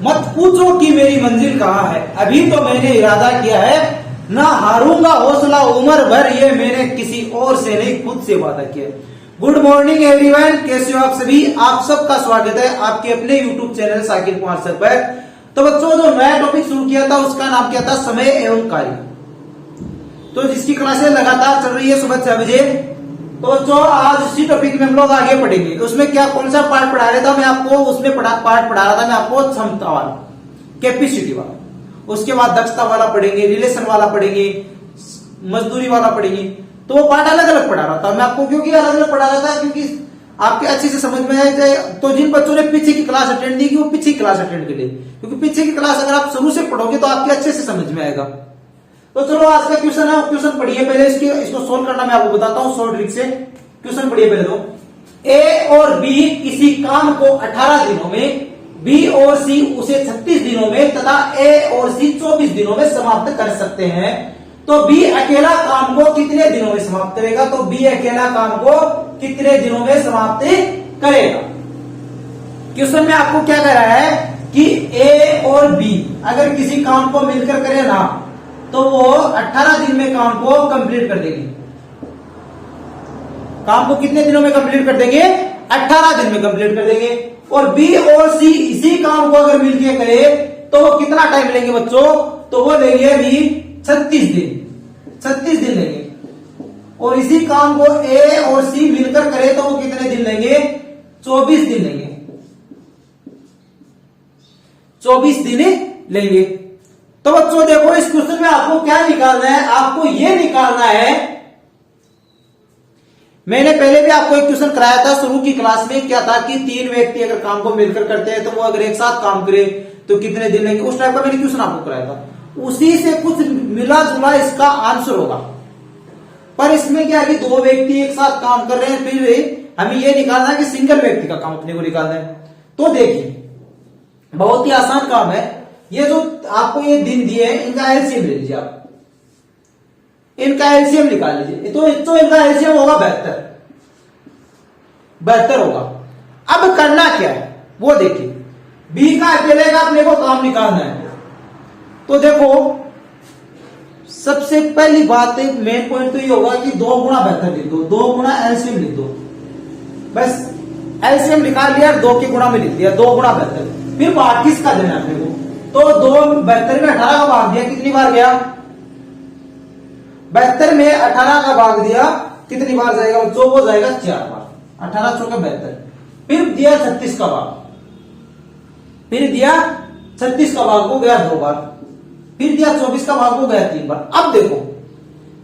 मत पूछो कि मेरी मंजिल कहाँ है, अभी तो मैंने इरादा किया है, ना हारूंगा हौसला उम्र भर, ये मैंने किसी और से नहीं खुद से वादा किया। गुड मॉर्निंग एवरीवन, कैसे हो आप सभी। आप सबका स्वागत है आपके अपने YouTube channel Sakir Kumar sir पर। तो बच्चों, जो नया टॉपिक शुरू किया था उसका नाम क्या था, समय एवं कार्य। तो जिसकी क्लासेस लगातार चल रही है सुबह 6 बजे। तो जो आज इसी टॉपिक में हम लोग आगे पढ़ेंगे, उसमें क्या कौन सा पार्ट पढ़ा रहा था मैं आपको, उसमें पार्ट पढ़ा रहा था मैं आपको क्षमता वाला, कैपेसिटी वाला। उसके बाद दक्षता वाला पढ़ेंगे, रिलेशन वाला पढ़ेंगे, मजदूरी वाला पढ़ेंगे। तो वो पार्ट अलग अलग पढ़ा रहा था मैं आपको। क्योंकि अलग अलग पढ़ा रहा था क्योंकि आपके अच्छे से समझ में आए। तो जिन बच्चों ने पीछे की क्लास अटेंड की, वो पीछे की क्लास अटेंड करें, क्योंकि पीछे की क्लास अगर आप शुरू से पढ़ोगे तो आपके अच्छे से समझ में आएगा। तो चलो आज का क्वेश्चन है, क्वेश्चन पढ़िए पहले। इसको सोल्व करना मैं आपको बताता हूँ शॉर्ट ट्रिक से। क्वेश्चन पढ़िए पहले। तो ए और बी किसी काम को 18 दिनों में, बी और सी उसे 36 दिनों में तथा ए और सी 24 दिनों में समाप्त कर सकते हैं। तो बी अकेला काम को कितने दिनों में समाप्त करेगा। तो बी अकेला काम को कितने दिनों में समाप्त करेगा। क्वेश्चन में आपको क्या कह रहा है कि ए और बी अगर किसी काम को मिलकर करे ना, तो वो 18 दिन में काम को कंप्लीट कर देंगे। काम को कितने दिनों में कंप्लीट कर देंगे, 18 दिन में कंप्लीट कर देंगे। और बी और सी इसी काम को अगर मिलके करे तो वो कितना टाइम लेंगे बच्चों, तो वो लेंगे अभी 36 दिन। 36 दिन लेंगे। और इसी काम को ए और सी मिलकर करे तो वो कितने दिन लेंगे, 24 दिन लेंगे। 24 दिन लेंगे। तो बच्चों देखो, इस क्वेश्चन में आपको क्या निकालना है, आपको ये निकालना है। मैंने पहले भी आपको एक क्वेश्चन कराया था शुरू की क्लास में। क्या था कि 3 व्यक्ति अगर काम को मिलकर करते हैं तो वो अगर एक साथ काम करे तो कितने दिन लेंगे। उस टाइप का मैंने क्वेश्चन आपको कराया था। उसी से कुछ मिला जुला इसका आंसर होगा। पर इसमें क्या है कि 2 व्यक्ति एक साथ काम कर रहे हैं, फिर हमें यह निकालना है कि सिंगल व्यक्ति का काम अपने को निकालना है। तो देखिए, बहुत ही आसान काम है। ये जो आपको ये दिन दिए हैं, इनका एलसीएम ले लीजिए आप। इनका एलसीएम निकाल लीजिए। तो इनका एलसीएम होगा 72 होगा। अब करना क्या है वो देखिए। बी का अकेले का अपने को काम निकालना है। तो देखो, सबसे पहली बात मेन पॉइंट तो ये होगा कि 2 गुणा 72 लिख दो, 2 गुणा एलसीएम लिख दो। बस एलसीएम निकाल लिया, 2 के गुणा में लिख दिया, 2 गुणा 72। फिर भाग किसका देना है अपने को। तो 2 72 में 18 का भाग दिया, कितनी बार गया, 72 में 18 का भाग दिया, कितनी बार जाएगा, जो वो जाएगा 4 बार। 18 चौके 72। फिर दिया 36 का भाग, फिर दिया 36 का भाग को गया 2 बार, फिर दिया 24 का भाग को गया 3 बार। अब देखो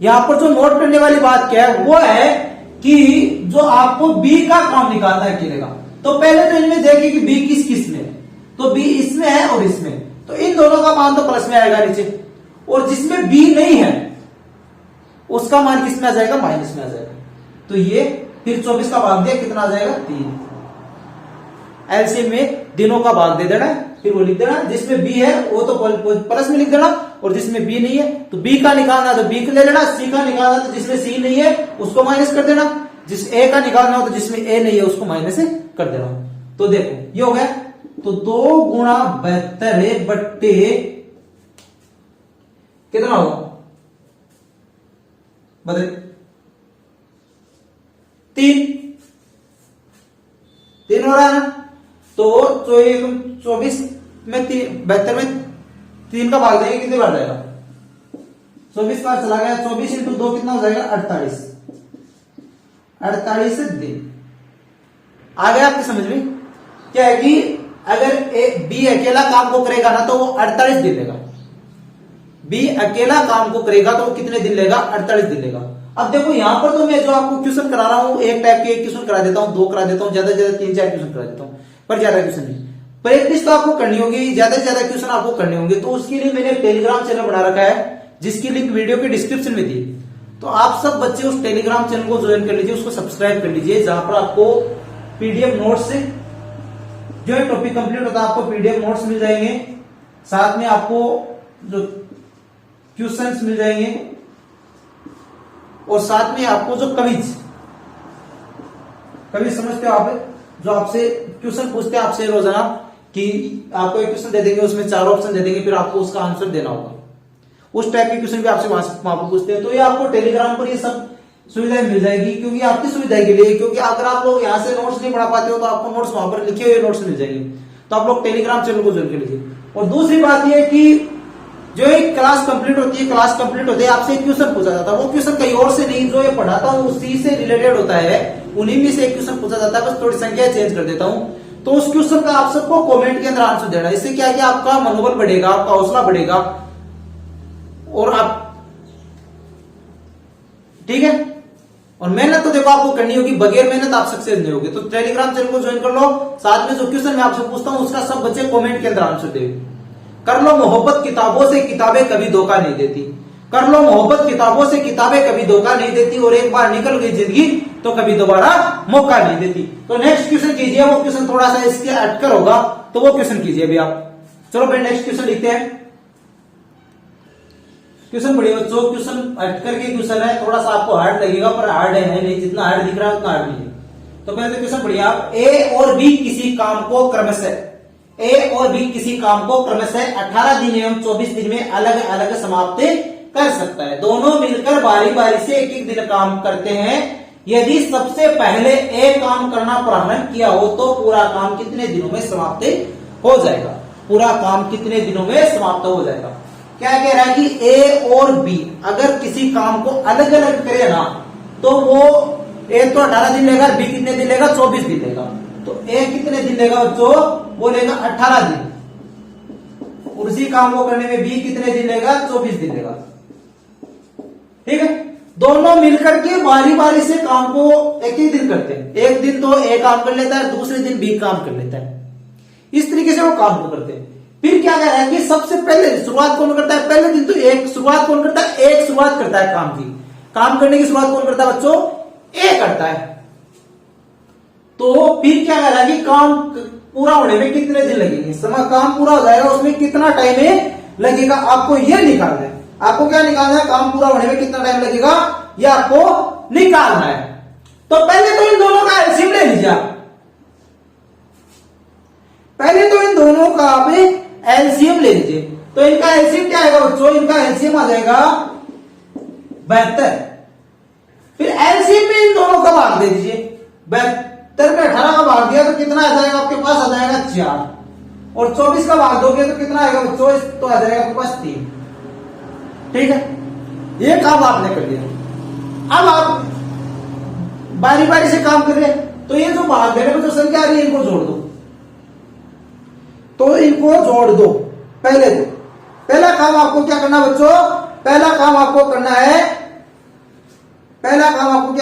यहां पर जो नोट करने वाली बात क्या है, वो है कि जो आपको बी का काम निकालना है अकेले का। तो पहले तो इनमें देखिए कि बी किस किस में है। तो बी इसमें है और इसमें, तो इन दोनों का मान तो प्लस में आएगा नीचे। और जिसमें बी नहीं है उसका मान किस में आ जाएगा, माइनस में आ जाएगा। तो ये फिर 24 का भाग दिया, कितना आ जाएगा, 3। एलसीएम में दिनों का भाग दे देना, फिर वो लिख देना। जिसमें बी है वो तो प्लस में लिख देना, और जिसमें बी नहीं है तो बी का निकालना तो बी का ले लेना, सी का निकालना तो जिसमें सी नहीं है उसको माइनस कर देना, जिस ए का निकालना हो तो जिसमें ए नहीं है उसको माइनस कर देना। तो देखो ये हो गया। तो 2 गुणा 72 बट्टे कितना होगा, बदले 3 हो रहा है ना। तो 24 में 72 में 3 का भाग देंगे, कितने बार जाएगा, 24 बार चला गया। 24 इंटू 2 कितना हो जाएगा, 48 दिन। आ गया आपके समझ में। क्या है कि अगर बी अकेला काम को करेगा ना तो वो 48 दिन लेगा। बी अकेला काम को करेगा तो वो कितने दिन लेगा, 48 दिन लेगा। अब देखो यहां पर तो मैं जो आपको क्वेश्चन करा रहा हूं, एक टाइप के एक क्वेश्चन करा देता हूं, 2 करा देता हूं, ज्यादा से ज्यादा 3-4 क्वेश्चन करा देता हूं, पर ज्यादा क्वेश्चन नहीं। प्रैक्टिस तो आपको करनी होगी, ज्यादा से ज्यादा क्वेश्चन आपको करने होंगे। तो उसके लिए मैंने टेलीग्राम चैनल बना रखा है, जिसकी लिंक वीडियो के डिस्क्रिप्शन में दी। तो आप सब बच्चे उस टेलीग्राम चैनल को ज्वाइन कर लीजिए, उसको सब्सक्राइब कर लीजिए, जहां पर आपको पीडीएफ नोट्स से जो है टॉपिक कंप्लीट होता है, आपको पीडीएफ नोट्स मिल जाएंगे, साथ में आपको जो क्वेश्चंस मिल जाएंगे, और साथ में आपको जो क्विज समझते हो आप, जो आपसे क्वेश्चन पूछते हैं आपसे रोजाना कि आपको एक क्वेश्चन दे देंगे, उसमें 4 ऑप्शन दे देंगे, फिर आपको उसका आंसर देना होगा। उस टाइप के क्वेश्चन भी आपसे वहां पर पूछते हैं। तो ये आपको टेलीग्राम पर ये सब सुविधाएं मिल जाएगी, क्योंकि आपकी सुविधा के लिए, क्योंकि अगर आप लोग यहाँ से नोट्स नहीं पढ़ा पाते हो तो आपको नोट्स वहां पर लिखे हुए नोट्स मिल जाएंगे। तो आप लोग टेलीग्राम चैनल को ज्वाइन कर लीजिए। और दूसरी बात यह कि जो एक क्लास कंप्लीट होती है, आपसे एक क्वेश्चन पूछा जाता है, वो क्वेश्चन कहीं और से नहीं, जो ये पढ़ाता हूँ उसी से रिलेटेड होता है, उन्हीं में से एक क्वेश्चन पूछा जाता है, बस थोड़ी संख्या चेंज कर देता हूँ। तो उस क्वेश्चन का आप सबको कमेंट के अंदर आंसर देना। इससे क्या है कि आपका मनोबल बढ़ेगा, आपका हौसला बढ़ेगा, और आप, ठीक है। और मेहनत तो देखो आपको करनी होगी, बगैर मेहनत आप सक्सेस नहीं होगे। तो टेलीग्राम चैनल को ज्वाइन कर लो, साथ में जो क्वेश्चन मैं आपसे पूछता हूँ उसका सब बच्चे कमेंट के अंदर आंसर दे। कर लो मोहब्बत किताबों से, किताबें कभी धोखा नहीं देती। कर लो मोहब्बत किताबों से, किताबें कभी धोखा नहीं देती, और एक बार निकल गई जिंदगी तो कभी दोबारा मौका नहीं देती। तो नेक्स्ट क्वेश्चन कीजिए, वो क्वेश्चन थोड़ा सा इसके अटकर होगा, तो वो क्वेश्चन कीजिए अभी आप। चलो भाई नेक्स्ट क्वेश्चन लिखते हैं। क्वेश्चन पढ़िए बच्चों, क्वेश्चन अटकर के क्वेश्चन है, थोड़ा सा आपको हार्ड लगेगा, पर हार्ड है नहीं, जितना हार्ड दिख रहा है उतना हार्ड नहीं है। तो पहले क्वेश्चन पढ़िए आप। ए और बी किसी काम को क्रमशः 18 दिन एवं 24 दिन में अलग अलग समाप्त कर सकता है। दोनों मिलकर बारी बारी से एक एक दिन काम करते हैं। यदि सबसे पहले ए काम करना प्रारंभ किया हो तो पूरा काम कितने दिनों में समाप्त हो जाएगा? पूरा काम कितने दिनों में समाप्त हो जाएगा? क्या कह रहा है कि ए और बी अगर किसी काम को अलग अलग करे ना, तो वो ए तो 18 दिन लेगा, बी कितने दिन लेगा? 24 दिन लेगा। तो ए कितने दिन लेगा बच्चों? वो लेगा 18 दिन। उसी काम को करने में बी कितने दिन लेगा? 24 दिन लेगा। ठीक है, दोनों मिलकर के बारी बारी से काम को एक ही दिन करते हैं। एक दिन तो ए काम कर लेता है, दूसरे दिन बी काम कर लेता है। इस तरीके से वो काम को करते हैं। फिर क्या कह रहा है कि सबसे पहले शुरुआत कौन करता है? पहले दिन तो एक शुरुआत कौन करता है? एक शुरुआत करता है काम की। काम करने की शुरुआत कौन करता है बच्चों? ए करता है। तो फिर क्या कह रहा है कि काम पूरा होने में कितने दिन लगेंगे? समय काम पूरा हो जाएगा, उसमें कितना टाइम लगेगा? आपको यह निकालना है। आपको क्या निकालना है? काम पूरा होने में कितना टाइम लगेगा, यह आपको निकालना है। तो पहले तो इन दोनों का एलसीएम ले लीजिए आप। पहले तो इन दोनों का आप एलसीएम ले लीजिए। तो इनका एलसीएम क्या आएगा बच्चों? इनका एलसीएम आ जाएगा 72। फिर एलसीएम में इन दोनों का भाग दे दीजिए। 72 में 18 का भाग दिया तो कितना आ जाएगा आपके पास? आ जाएगा 4। और 24 का भाग दोगे तो कितना आएगा बच्चों? तो आ जाएगा आपके पास 3। ठीक है, ये काम आपने कर लिया। अब आप बारी बारी से काम कर रहे हैं, तो ये जो भाग देने में जो संख्या आ रही है इनको जोड़ दो। तो इनको जोड़ दो। पहला काम आपको क्या करना है बच्चों? पहला काम आपको क्या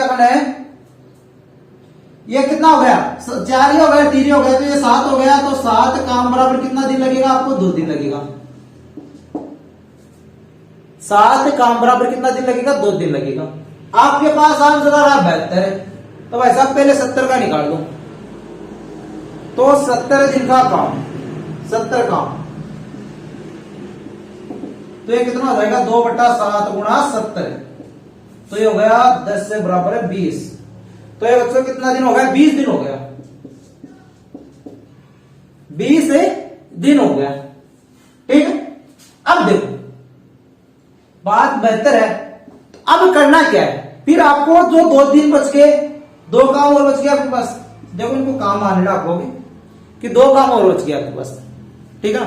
करना है? ये कितना हो गया? 4 ही हो गया, 3 ही हो गया, तो ये 7 हो गया। तो 7 काम बराबर कितना दिन लगेगा आपको? 2 दिन लगेगा। 7 काम बराबर कितना दिन लगेगा? 2 दिन लगेगा। आपके पास आंसर आ रहा 72 है, तो भाई साहब पहले 70 का निकाल दो। तो 70 दिन का काम, 70 काम, तो ये कितना हो जाएगा? 2/7 गुणा 70। तो ये हो गया 10 से बराबर है 20। तो ये बच्चों कितना दिन हो गया? 20 दिन हो गया। 20 दिन हो गया। ठीक है, अब देखो बात बेहतर है। तो अब करना क्या है? फिर आपको जो 2 दिन बच गए, 2 काम और बच गया आपके पास। देखो इनको काम मानना आप लोग कि 2 काम और बच गया आपके पास। ठीक है,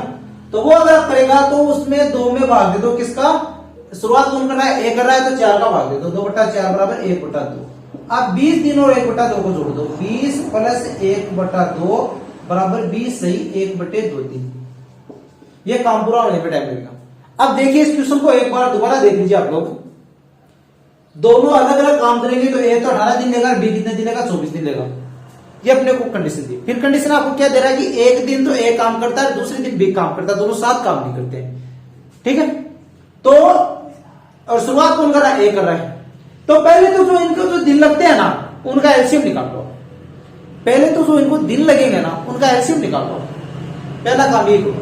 तो वो अगर आप करेगा तो उसमें 2 में भाग दे दो। किसका शुरुआत कौन कर रहा है? ए कर रहा है, तो 4 का भाग दे दो। 2/4 बराबर 1/2। अब 20 दिन और 1/2 को जोड़ दो। 20 प्लस 1/2 बराबर 20 सही 1/2 दिन। ये काम पूरा होने पे टाइम लगेगा। अब देखिए इस क्वेश्चन को एक बार दोबारा देख लीजिए आप लोग। दोनों अलग अलग काम करेंगे तो ए तो 18 दिन लेगा, बी कितने दिन लेगा? 24 दिन लेगा। ये अपने को कंडीशन दी। फिर कंडीशन आपको क्या दे रहा है कि एक दिन तो ए काम करता है, दूसरे दिन बी काम करता है, दोनों साथ काम नहीं करते हैं। ठीक है, तो और शुरुआत कौन कर रहा है? ए कर रहा है। तो पहले तो जो इनको जो दिन लगते हैं ना, उनका एलसीएम निकाल लो। पहले तो जो इनको दिन लगेंगे ना, उनका एलसीएम निकाल लो। पहला काम ये करो।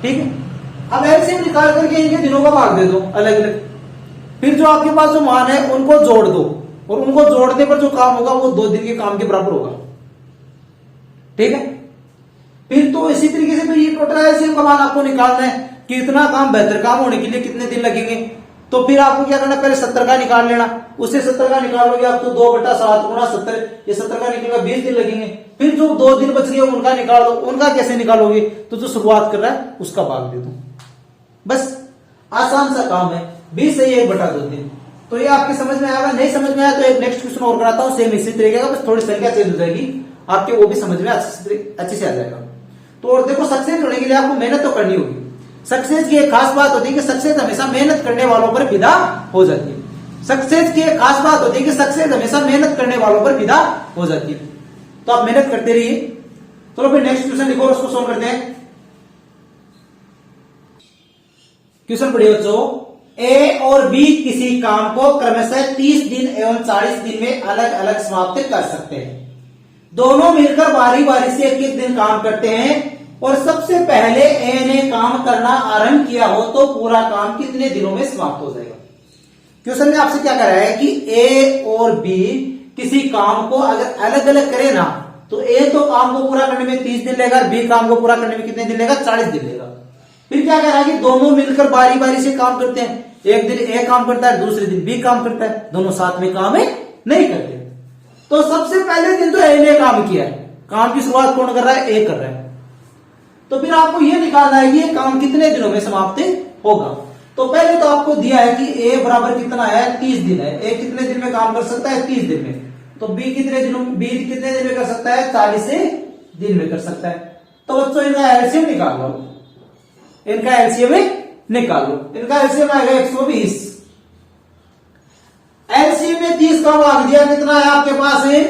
ठीक है, अब एलसीएम निकाल करके इनके दिनों का भाग दे दो अलग अलग। फिर जो आपके पास जो मान है उनको जोड़ दो, और उनको जोड़ने पर जो काम होगा वो 2 दिन के काम के बराबर होगा। ठीक है, फिर तो इसी तरीके से फिर ये टोटल एलसीएम का मान आपको निकालना है कि इतना काम बेहतर काम होने के लिए कितने दिन लगेंगे। तो फिर आपको क्या करना, पहले 70 का निकाल लेना, उससे 70 का निकालोगे आप तो 2/7 गुणा 70, ये 70 का निकलेगा 20 दिन लगेंगे। फिर जो 2 दिन बच गए उनका निकाल दो, उनका कैसे निकालोगे, तो जो शुरुआत कर रहा है उसका भाग दे दो, बस आसान सा काम है। 20 से 1/2 दिन। तो ये आपकी समझ में आएगा, नहीं समझ में आया तो एक नेक्स्ट क्वेश्चन और कराता हूं सेम इसी तरीके का, बस थोड़ी संख्या चेंज हो जाएगी आपके, वो भी समझ में अच्छे से आ जाएगा। तो और देखो सक्सेस होने के लिए आपको मेहनत तो करनी होगी। सक्सेस की एक खास बात होती है कि सक्सेस हमेशा मेहनत करने वालों पर फिदा हो जाती है। सक्सेस की एक खास बात होती है कि सक्सेस हमेशा मेहनत करने वालों पर फिदा हो जाती है। तो आप मेहनत करते रहिए। चलो फिर नेक्स्ट क्वेश्चन लिखो और उसको सोल्व करते हैं। क्वेश्चन पढ़िए बच्चों, ए और बी किसी काम को क्रमशः 30 दिन एवं 40 दिन में अलग अलग समाप्त कर सकते हैं। दोनों मिलकर बारी बारी से एक एक दिन काम करते हैं और सबसे पहले ए ने काम करना आरंभ किया हो तो पूरा काम कितने दिनों में समाप्त हो जाएगा। क्वेश्चन में आपसे क्या कह रहा है कि ए और बी किसी काम को अगर अलग अलग करे ना, तो ए तो काम को पूरा करने में 30 दिन लेगा, बी काम को पूरा करने में कितने दिन लेगा, 40 दिन लेगा। फिर क्या कह रहा है कि दोनों मिलकर बारी बारी से काम करते हैं, एक दिन ए काम करता है, दूसरे दिन बी काम करता है, दोनों साथ में काम नहीं करते। तो सबसे पहले दिन तो ए ने काम किया है, काम की शुरुआत कौन कर रहा है, ए कर रहा है। तो फिर आपको यह निकालना है कि ये काम कितने दिनों में समाप्त होगा। तो पहले तो आपको दिया है कि ए बराबर कितना है, 30 दिन है। ए कितने दिन में काम कर सकता है, 30 दिन में। तो बी कितने दिन में कर सकता है, 40 दिन में कर सकता है। तो बच्चों इनका एलसीएम निकाल लो, इनका एलसीएम निकाल लो। इनका एलसीएम आएगा 120। एलसीएम में 30 का भाग दिया, कितना है आपके पास है,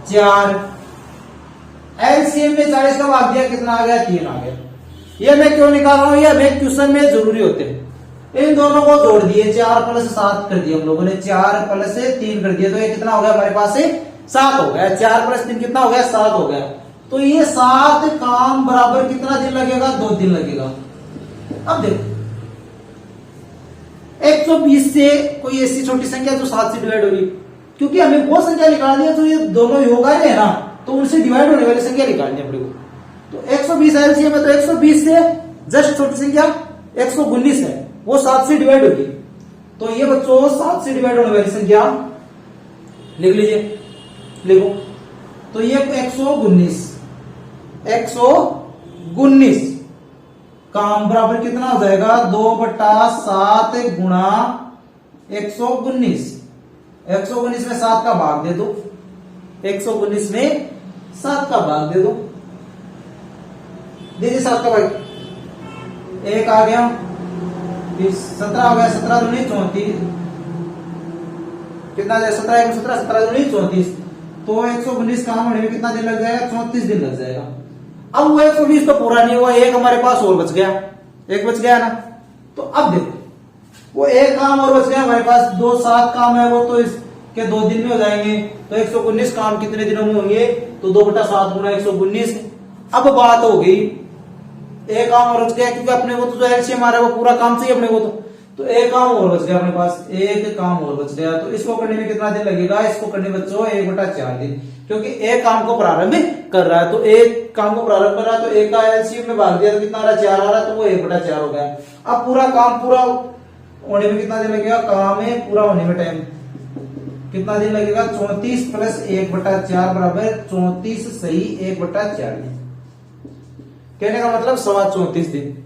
4। एलसीएम में 40 का भाग दिया, कितना आ गया, 3 आ गया। ये मैं क्यों निकाल रहा हूं, ये हमें क्वेश्चन में जरूरी होते हैं। इन दोनों को जोड़ दिए, 4 + 7 कर दिया हम लोगों ने, 4 + 3 कर दिया, तो ये कितना हो गया हमारे पास से 7 हो गया। 4 + 3 कितना हो गया, 7 हो गया। तो ये 7 काम बराबर कितना दिन लगेगा, 2 दिन लगेगा। अब देखो 120 से कोई ऐसी छोटी संख्या जो 7 से डिवाइड हो रही, क्योंकि हमें वो संख्या निकालनी है तो ये दोनों योग आ रहे हैं ना, तो उनसे डिवाइड होने वाली संख्या निकालनी है अपने को। तो 120 एलसीएम है, तो 120 से जस्ट छोटी संख्या 119 है, वो 7 से डिवाइड होगी। तो ये बच्चों 7 से डिवाइड होने वाली संख्या लिख लीजिए, लिखो। तो ये 119 काम बराबर कितना हो जाएगा, 2/7 गुणा 119। 119 में 7 का भाग दे दो, 119 में 7 का भाग दे दो, दीजिए 7 का भाग। 1 आ गया, 17 हो गया, 17 दूनी 34, कितना 17 1 17, 17 दूनी 34। तो 119 काम होने में कितना दिन लग जाएगा, 34 दिन लग जाएगा। अब वो 120 तो पूरा नहीं हुआ, एक हमारे पास और बच गया, एक बच गया ना। तो अब देखो वो एक काम और बच गया हमारे पास, 2 7 काम है, वो तो इसके 2 दिन में हो जाएंगे। तो 119 काम कितने दिनों में होंगे, तो 2/7 गुणा 119। अब बात हो गई, एक काम और बच गया, क्योंकि अपने को तो जो एलसीएम आ रहा है वो पूरा काम चाहिए अपने को, तो एक काम और बच गया अपने पास, एक काम और बच गया। तो इसको करने में कितना दिन लगेगा, इसको करने में बच्चों 1/4 दिन, क्योंकि एक काम को प्रारंभ कर रहा है। तो एक काम को प्रारंभ कर रहा है, तो एक का एलसीएम में भाग दिया तो कितना आ रहा है, 4 आ रहा है, तो वो 1/4 हो गया। अब पूरा काम पूरा होने में कितना दिन लगेगा, काम है पूरा होने में टाइम कितना दिन लगेगा, 34 + 1/4 बराबर 34 सही 1/4। कहने का मतलब 34 दिन।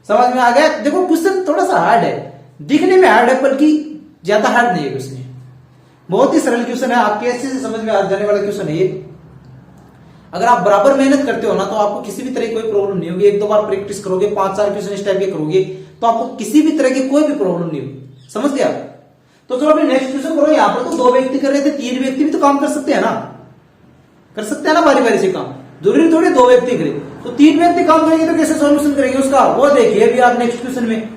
समझ में आ गया। देखो क्वेश्चन थोड़ा सा हार्ड है, दिखने में हार्ड है, बल्कि ज्यादा हार्ड नहीं है क्वेश्चन, बहुत ही सरल क्वेश्चन है, आपके ऐसे से समझ में आ जाने वाला क्वेश्चन है ये। अगर आप बराबर मेहनत करते हो ना, तो आपको किसी भी तरह की कोई प्रॉब्लम नहीं होगी। 1-2 बार प्रैक्टिस करोगे, 5-4 क्वेश्चन इस टाइप के करोगे, तो आपको किसी भी तरह की कोई भी प्रॉब्लम नहीं होगी। समझ गया। तो चलो अभी नेक्स्ट क्वेश्चन करो। यहाँ पर तो 2 व्यक्ति कर रहे थे, 3 व्यक्ति भी तो काम कर सकते हैं ना, कर सकते हैं ना बारी बारी से काम, जरूरी थोड़ी 2 व्यक्ति करें। तो 3 व्यक्ति काम करेंगे तो कैसे सॉल्यूशन करेंगे उसका, वो देखिए अभी आप नेक्स्ट क्वेश्चन में।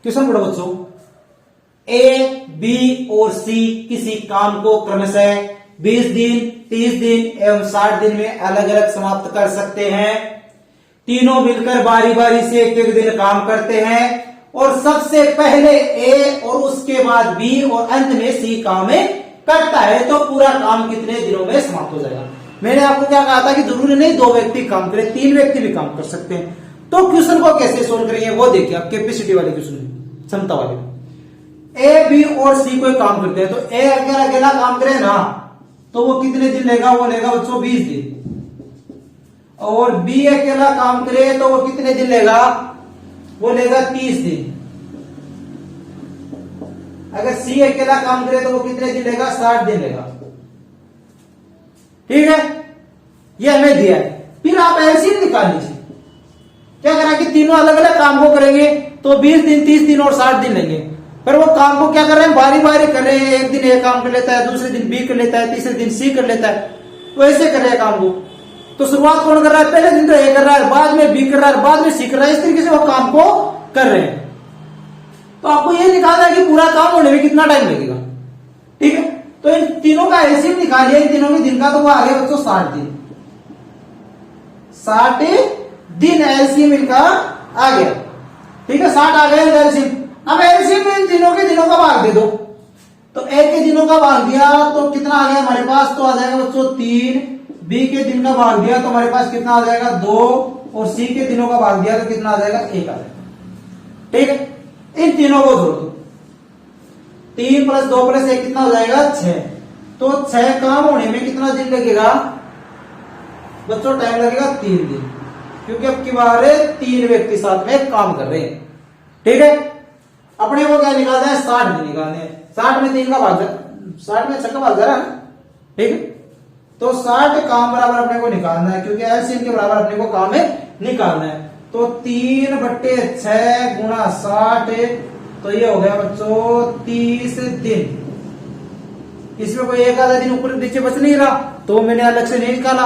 क्वेश्चन पढ़ो बच्चों, ए, बी और सी किसी काम को क्रमशः 20 दिन, 30 दिन एवं 60 दिन में अलग अलग समाप्त कर सकते हैं। तीनों मिलकर बारी बारी से एक एक दिन काम करते हैं और सबसे पहले ए और उसके बाद बी और अंत में सी काम कटता है तो पूरा काम कितने दिनों में समाप्त हो जाएगा। मैंने आपको क्या कहा था कि जरूरी नहीं 2 व्यक्ति काम करें, 3 व्यक्ति भी काम कर सकते हैं। तो क्वेश्चन को कैसे सोल्व करेंगे वो देखिए, आप कैपेसिटी वाले क्वेश्चन, क्षमता वाले। ए, बी और सी कोई काम करते हैं, तो ए अकेला अकेला काम करे ना, तो वो कितने दिन लेगा, वो लेगा बच्चों 20 दिन। और बी अकेला काम करे तो वो कितने दिन लेगा, वो लेगा 30 दिन। अगर सी अकेला काम करे तो वो कितने दिन लेगा, 60 दिन लेगा। ठीक है, ये हमें दिया है। फिर आप एलसीएम निकाल लीजिए। क्या करा कि तीनों अलग अलग काम को करेंगे तो 20 दिन, 30 दिन और 60 दिन लेंगे। पर वो काम को क्या कर रहे हैं, बारी बारी कर रहे हैं। एक दिन ए काम कर लेता है, दूसरे दिन बी कर लेता है, तीसरे दिन सी कर लेता है, वो ऐसे कर रहे हैं काम को। तो शुरुआत कौन कर रहा है, पहले दिन तो ए कर रहा है, बाद में बी कर रहा है, बाद में सी कर रहा है। इस तरीके से वो काम को कर रहे हैं। तो आपको ये निकालना है कि पूरा काम होने में कितना टाइम लगेगा। ठीक है, तो इन तीनों का एलसीएम निकालिए, इन तीनों के दिन का, तो वो आ गया बच्चों 60 दिन। 60 दिन एलसीएम इनका आ गया। ठीक है, 60 आ गया एलसीएम। अब एलसीएम इन तीनों के दिनों का भाग दे दो। तो ए के दिनों का भाग दिया तो कितना आ गया हमारे पास, तो आ जाएगा बच्चों 3। बी के दिन का भाग दिया तो हमारे पास कितना आ जाएगा 2। और सी के दिनों का भाग दिया तो कितना आ जाएगा 1 आ जाएगा। ठीक है, इन तीनों को जोड़ दो, 3 + 2 + 1 कितना हो जाएगा 6। तो 6 काम होने में कितना दिन लगेगा बच्चों, टाइम लगेगा 3 दिन, क्योंकि अब की बार 3 व्यक्ति साथ में काम कर रहे हैं। ठीक है, अपने को क्या निकालना है, 60 दिन निकालने हैं। 60 में 3 का भाग, 60 में 6 का भाग जरा। ठीक है, तो 60 काम बराबर अपने को निकालना है, क्योंकि एलसीएम के बराबर अपने को काम है निकालना है। तो 3/6 गुणा 60, तो ये हो गया बच्चों 30 दिन। इसमें कोई एक आधा दिन ऊपर नीचे बच नहीं रहा, तो मैंने अलग से नहीं निकाला,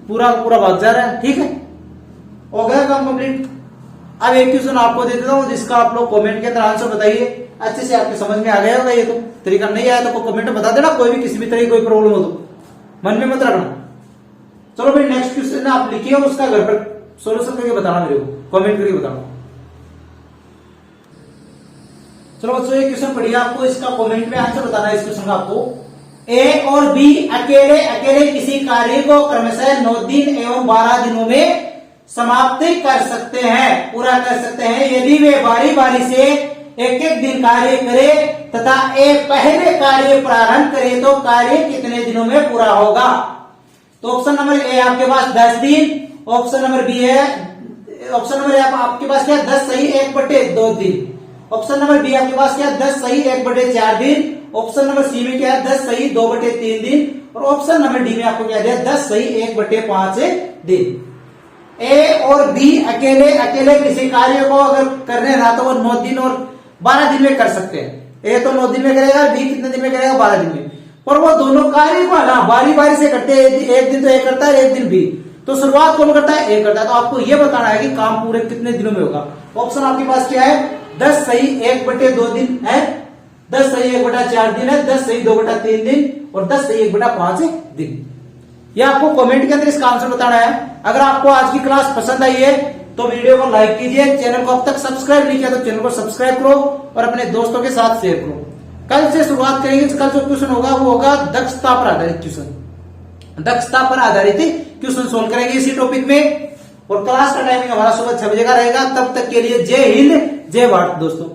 पूरा पूरा भाग जा रहा है। ठीक है, हो गया काम कंप्लीट। अब एक क्वेश्चन आपको दे देता हूं, जिसका आप लोग कमेंट के अंदर आंसर बताइए। अच्छे से आपके समझ में आ गया होगा। ये तो तरीका नहीं आया तो कमेंट बता देना, कोई भी किसी भी तरह की कोई प्रॉब्लम हो तो मन में मत रखना। चलो भाई, नेक्स्ट क्वेश्चन आप लिखिए, उसका घर पर सोल्यूशन करके बताना, मेरे को कमेंट करके बताना। चलो बच्चों, ये क्वेश्चन पढ़िए, आपको इसका कमेंट में आंसर बताना है। इस क्वेश्चन का आपको, ए और बी अकेले अकेले किसी कार्य को क्रमशः 9 दिन एवं 12 दिनों में समाप्त कर सकते हैं, पूरा कर सकते हैं, यदि वे बारी बारी से एक एक दिन कार्य करे तथा एक पहले कार्य प्रारंभ करे तो कार्य कितने दिनों में पूरा होगा। तो ऑप्शन नंबर ए आपके पास 10 दिन, ऑप्शन नंबर बी है, ऑप्शन नंबर ए आपके पास क्या 10 सही 1/2 दिन, ऑप्शन नंबर बी आपके पास क्या 10 सही 1/4 दिन, ऑप्शन नंबर सी में क्या है 10 सही 2/3 दिन, और ऑप्शन नंबर डी में आपको क्या दिया 10 सही 1/5 दिन। ए और बी अकेले अकेले किसी कार्य को अगर करने ना तो वो 9 दिन और 12 दिन में कर सकते हैं। ए तो 9 दिन में करेगा, बी कितने दिन में करेगा 12 दिन में। पर वो दोनों कार्य को ना बारी बारी से करते हैं, एक दिन तो ए करता है, एक दिन बी। तो शुरुआत कौन करता है, ए करता है। तो आपको ये बताना है कि काम पूरे कितने दिनों में होगा। ऑप्शन आपके पास क्या है 10 सही 1/2 दिन है, 10 सही 1/4 दिन है, 10 सही 2/3 दिन और 10 सही 1/5 दिन। ये आपको कमेंट के अंदर इसका आंसर बताना है। अगर आपको आज की क्लास पसंद आई है तो वीडियो को लाइक कीजिए, चैनल को अब तक सब्सक्राइब नहीं किया तो चैनल को सब्सक्राइब करो और अपने दोस्तों के साथ शेयर करो। कल से शुरुआत करेंगे, कल जो क्वेश्चन होगा वो होगा दक्षता पर आधारित क्वेश्चन, दक्षता पर आधारित क्वेश्चन सोल्व करेंगे इसी टॉपिक में। और क्लास का टाइमिंग हमारा सुबह 6 बजे का रहेगा। तब तक के लिए जय हिंद, जय भारत दोस्तों।